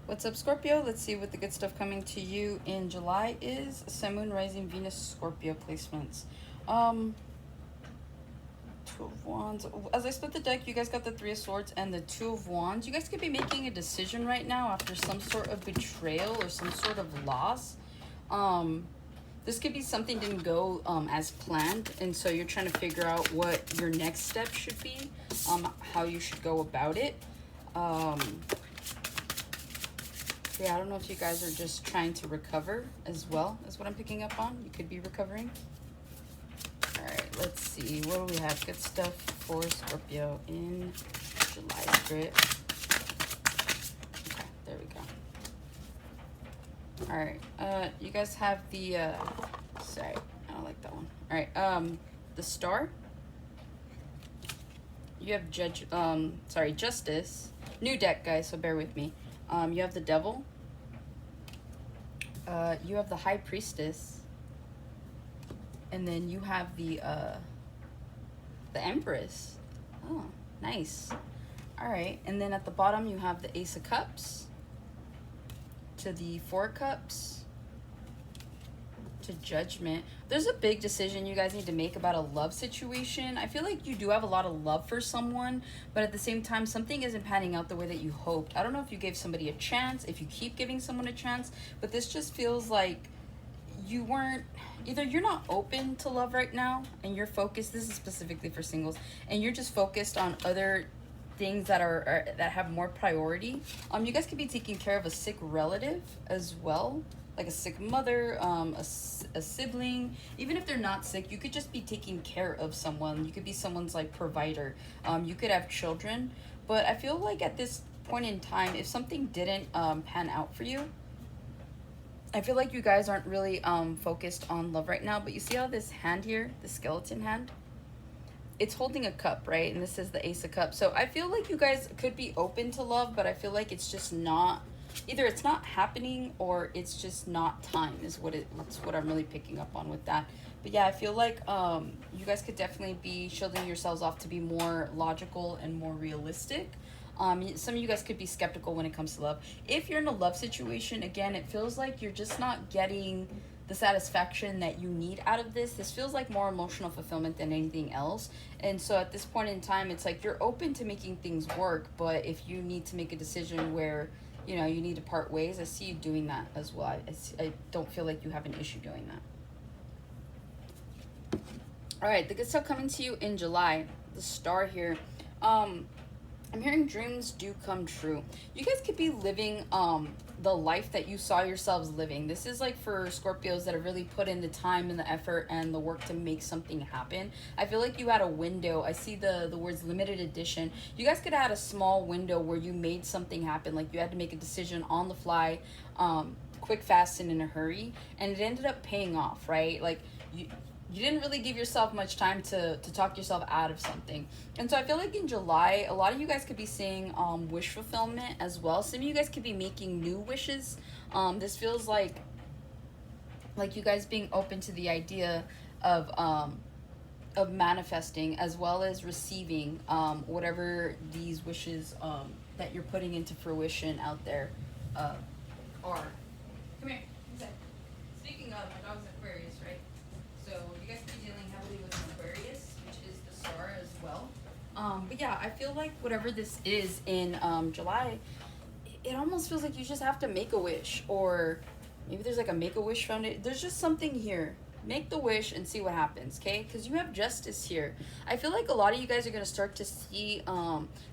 What's up, Scorpio? Let's see what the good stuff coming to you in July is. Sun, Moon, Rising, Venus, Scorpio placements. Um, Two of Wands. As I split the deck, you guys got the Three of Swords and the Two of Wands. You guys could be making a decision right now after some sort of betrayal or some sort of loss. This could be something didn't go as planned, and so you're trying to figure out what your next step should be, how you should go about it. Yeah, I don't know if you guys are just trying to recover as well, is what I'm picking up on. You could be recovering. All right, let's see. What do we have? Good stuff for Scorpio in July, Spirit. Okay, there we go. All right, you guys have the, sorry, I don't like that one. All right, the Star. You have Justice. New deck, guys, so bear with me. You have the Devil. You have the High Priestess. And then you have the Empress. Oh, nice. All right, and then at the bottom you have the Ace of Cups to the Four of Cups to Judgment. There's a big decision you guys need to make about a love situation. I feel like you do have a lot of love for someone, but at the same time, something isn't panning out the way that you hoped. I don't know if you gave somebody a chance, if you keep giving someone a chance, but this just feels like you weren't, either you're not open to love right now and you're focused, this is specifically for singles, and you're just focused on other things that are that have more priority. You guys could be taking care of a sick relative as well, like a sick mother, a sibling. Even if they're not sick, you could just be taking care of someone. You could be someone's like provider. You could have children, but I feel like at this point in time, if something didn't pan out for you, I feel like you guys aren't really focused on love right now. But you see how this hand here, the skeleton hand, it's holding a cup, right? And this is the Ace of Cups. So I feel like you guys could be open to love, but I feel like it's just not, either it's not happening or it's just not time is that's what I'm really picking up on with that. But yeah, I feel like you guys could definitely be shielding yourselves off to be more logical and more realistic. Some of you guys could be skeptical when it comes to love. If you're in a love situation, again, it feels like you're just not getting the satisfaction that you need out of this. This feels like more emotional fulfillment than anything else. And so at this point in time, it's like you're open to making things work, but if you need to make a decision where, you know, you need to part ways, I see you doing that as well. I don't feel like you have an issue doing that. All right, the good stuff coming to you in July. The Star here. I'm hearing dreams do come true. You guys could be living the life that you saw yourselves living. This is like for Scorpios that have really put in the time and the effort and the work to make something happen. I feel like you had a window. I see the words limited edition. You guys could have had a small window where you made something happen. Like you had to make a decision on the fly, quick, fast, and in a hurry. And it ended up paying off, right? Like you didn't really give yourself much time to talk yourself out of something. And so I feel like in July, a lot of you guys could be seeing wish fulfillment as well. Some of you guys could be making new wishes. This feels like you guys being open to the idea of manifesting as well as receiving whatever these wishes that you're putting into fruition out there are. Come here. Speaking of, my dog's Aquarius, right? So you guys could be dealing heavily with an Aquarius, which is the Star as well. But yeah, I feel like whatever this is in July, it almost feels like you just have to make a wish, or maybe there's like a Make-A-Wish foundation. There's just something here. Make the wish and see what happens, okay? Because you have Justice here. I feel like a lot of you guys are going to start to see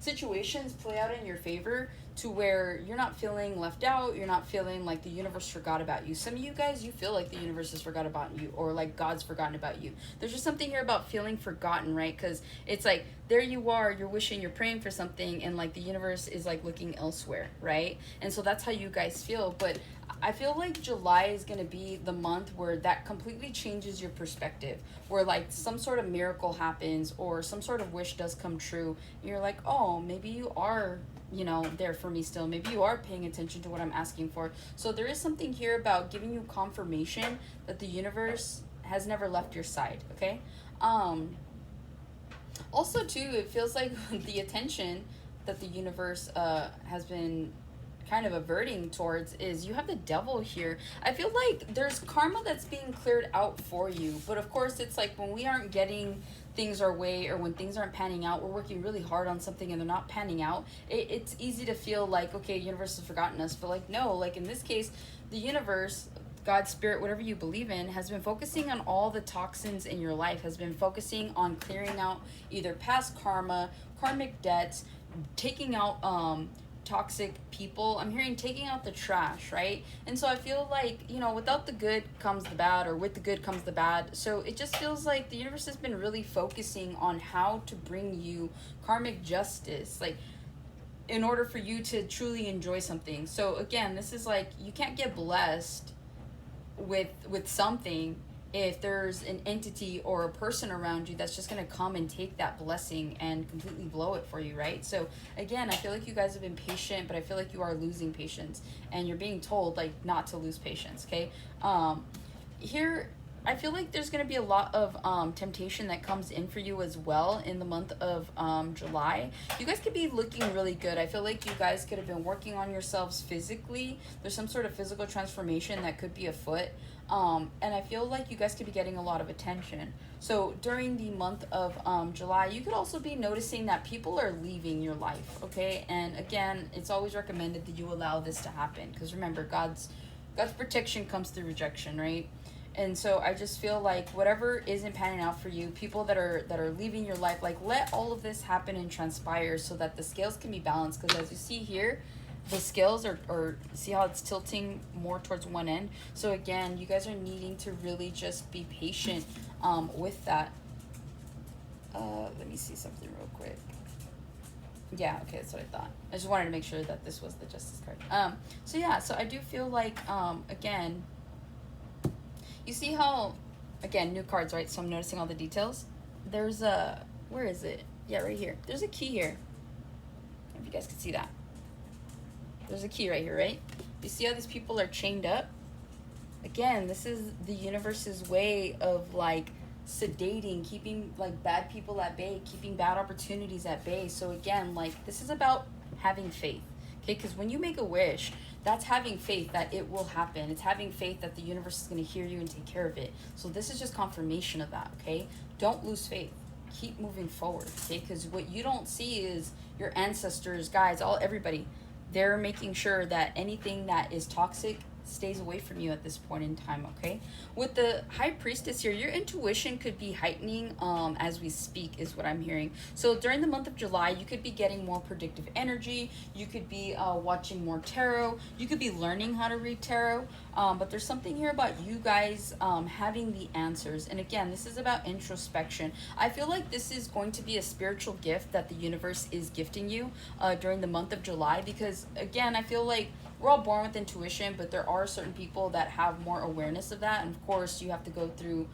situations play out in your favor to where you're not feeling left out. You're not feeling like the universe forgot about you. Some of you guys, you feel like the universe has forgot about you, or like God's forgotten about you. There's just something here about feeling forgotten, right? Because it's like there you are, you're wishing, you're praying for something, and like the universe is like looking elsewhere, right? And so that's how you guys feel. But I feel like July is going to be the month where that completely changes your perspective, where like some sort of miracle happens or some sort of wish does come true. You're like, oh, maybe you are, you know, there for me still. Maybe you are paying attention to what I'm asking for. So there is something here about giving you confirmation that the universe has never left your side, okay? Also, too, it feels like the attention that the universe has been kind of averting towards is you have the devil here. I feel like there's karma that's being cleared out for you, but of course it's like when we aren't getting things our way, or when things aren't panning out, we're working really hard on something and they're not panning out, it's easy to feel like, okay, universe has forgotten us. But like, no, like in this case, the universe, God, spirit, whatever you believe in, has been focusing on all the toxins in your life, has been focusing on clearing out either past karma, karmic debts, taking out toxic people. I'm hearing taking out the trash, right? And so I feel like, without the good comes the bad, or with the good comes the bad. So it just feels like the universe has been really focusing on how to bring you karmic justice, like in order for you to truly enjoy something. So again, this is like, you can't get blessed with something if there's an entity or a person around you that's just going to come and take that blessing and completely blow it for you, right? So again, I feel like you guys have been patient, but I feel like you are losing patience, and you're being told like not to lose patience. Okay. Here I feel like there's going to be a lot of temptation that comes in for you as well in the month of July. You guys could be looking really good. I feel like you guys could have been working on yourselves physically. There's some sort of physical transformation that could be afoot. And I feel like you guys could be getting a lot of attention. So during the month of July, you could also be noticing that people are leaving your life, okay? And again, it's always recommended that you allow this to happen, because remember, God's protection comes through rejection, right? And so I just feel like whatever isn't panning out for you, people that are leaving your life, like let all of this happen and transpire so that the scales can be balanced. Because as you see here, the scales are see how it's tilting more towards one end. So again, you guys are needing to really just be patient with that. Let me see something real quick. Yeah, okay, that's what I thought. I just wanted to make sure that this was the Justice card. So yeah, so I do feel like again, you see how, again, new cards, right? So I'm noticing all the details. There's a, where is it? Yeah, right here. There's a key here. If you guys can see that. There's a key right here, right? You see how these people are chained up? Again, this is the universe's way of like sedating, keeping like bad people at bay, keeping bad opportunities at bay. So again, like this is about having faith, okay? Because when you make a wish, that's having faith that it will happen. It's having faith that the universe is going to hear you and take care of it. So this is just confirmation of that, okay? Don't lose faith. Keep moving forward, okay? Because what you don't see is your ancestors, guys, everybody, they're making sure that anything that is toxic stays away from you at this point in time, okay? With the High Priestess here, your intuition could be heightening as we speak, is what I'm hearing. So during the month of July, you could be getting more predictive energy. You could be watching more tarot. You could be learning how to read tarot. But there's something here about you guys having the answers. And again, this is about introspection. I feel like this is going to be a spiritual gift that the universe is gifting you during the month of July. Because again, I feel like we're all born with intuition, but there are certain people that have more awareness of that. And of course, you have to go through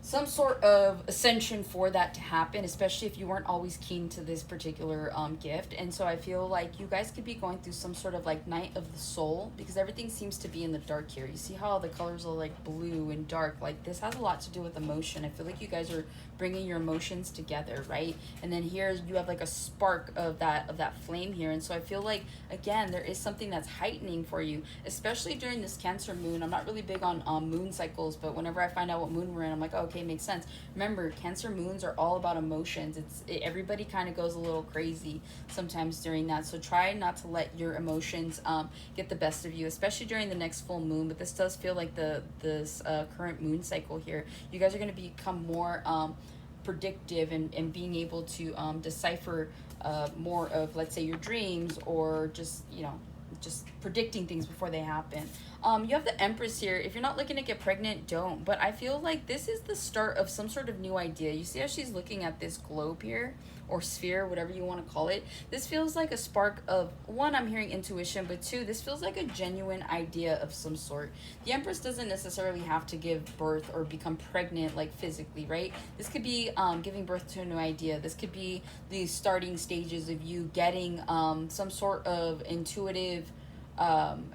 some sort of ascension for that to happen, especially if you weren't always keen to this particular gift. And so I feel like you guys could be going through some sort of like night of the soul, because everything seems to be in the dark here. You see how the colors are like blue and dark? Like this has a lot to do with emotion. I feel like you guys are bringing your emotions together, right? And then here you have like a spark of that flame here. And so I feel like, again, there is something that's heightening for you, especially during this Cancer moon. I'm not really big on moon cycles, but whenever I find out what moon we're in, I'm like, oh, okay, makes sense. Remember, Cancer moons are all about emotions. Everybody kind of goes a little crazy sometimes during that. So try not to let your emotions get the best of you, especially during the next full moon. But this does feel like this current moon cycle here. You guys are going to become more predictive and being able to decipher more of, let's say, your dreams, or just predicting things before they happen. You have the Empress here. If you're not looking to get pregnant, don't. But I feel like this is the start of some sort of new idea. You see how she's looking at this globe here, or sphere, whatever you want to call it. This feels like a spark of, one, I'm hearing intuition, but two, this feels like a genuine idea of some sort. The Empress doesn't necessarily have to give birth or become pregnant, like physically, right? This could be giving birth to a new idea. This could be the starting stages of you getting some sort of intuitive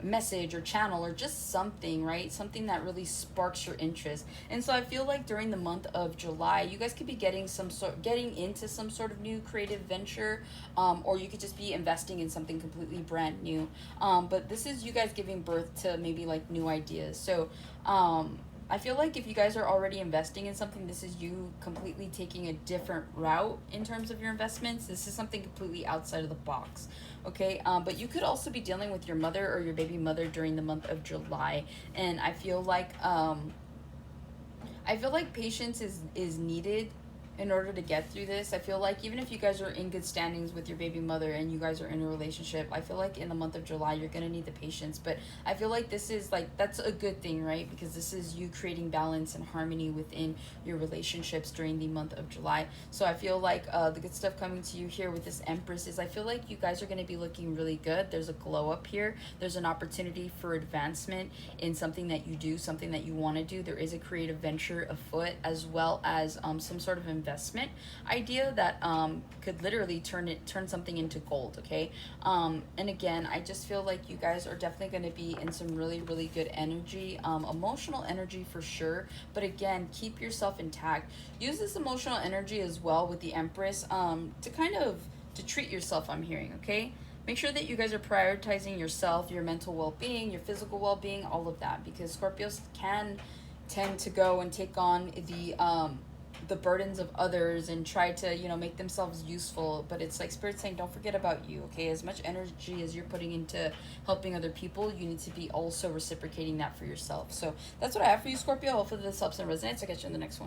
message or channel or just something, right? Something that really sparks your interest. And so I feel like during the month of July, you guys could be getting into some sort of new creative venture, or you could just be investing in something completely brand new. But this is you guys giving birth to maybe like new ideas. So I feel like if you guys are already investing in something, this is you completely taking a different route in terms of your investments. This is something completely outside of the box. Okay, but you could also be dealing with your mother or your baby mother during the month of July, and I feel like patience is needed in order to get through this. I feel like even if you guys are in good standings with your baby mother and you guys are in a relationship, I feel like in the month of July you're going to need the patience. But I feel like this is like, that's a good thing, right? Because this is you creating balance and harmony within your relationships during the month of July. So I feel like the good stuff coming to you here with this Empress is I feel like you guys are going to be looking really good. There's a glow up here. There's an opportunity for advancement in something that you do, something that you want to do. There is a creative venture afoot, as well as some sort of investment idea that could literally turn something into gold. Okay, and again, I just feel like you guys are definitely going to be in some really good energy, emotional energy for sure. But again, keep yourself intact. Use this emotional energy as well with the Empress to kind of to treat yourself, I'm hearing. Okay, make sure that you guys are prioritizing yourself, your mental well-being, your physical well-being, all of that, because Scorpios can tend to go and take on the burdens of others and try to, you know, make themselves useful. But it's like Spirit saying, don't forget about you. Okay, as much energy as you're putting into helping other people, you need to be also reciprocating that for yourself. So that's what I have for you, Scorpio. Hopefully this helps and resonates. I'll catch you in the next one.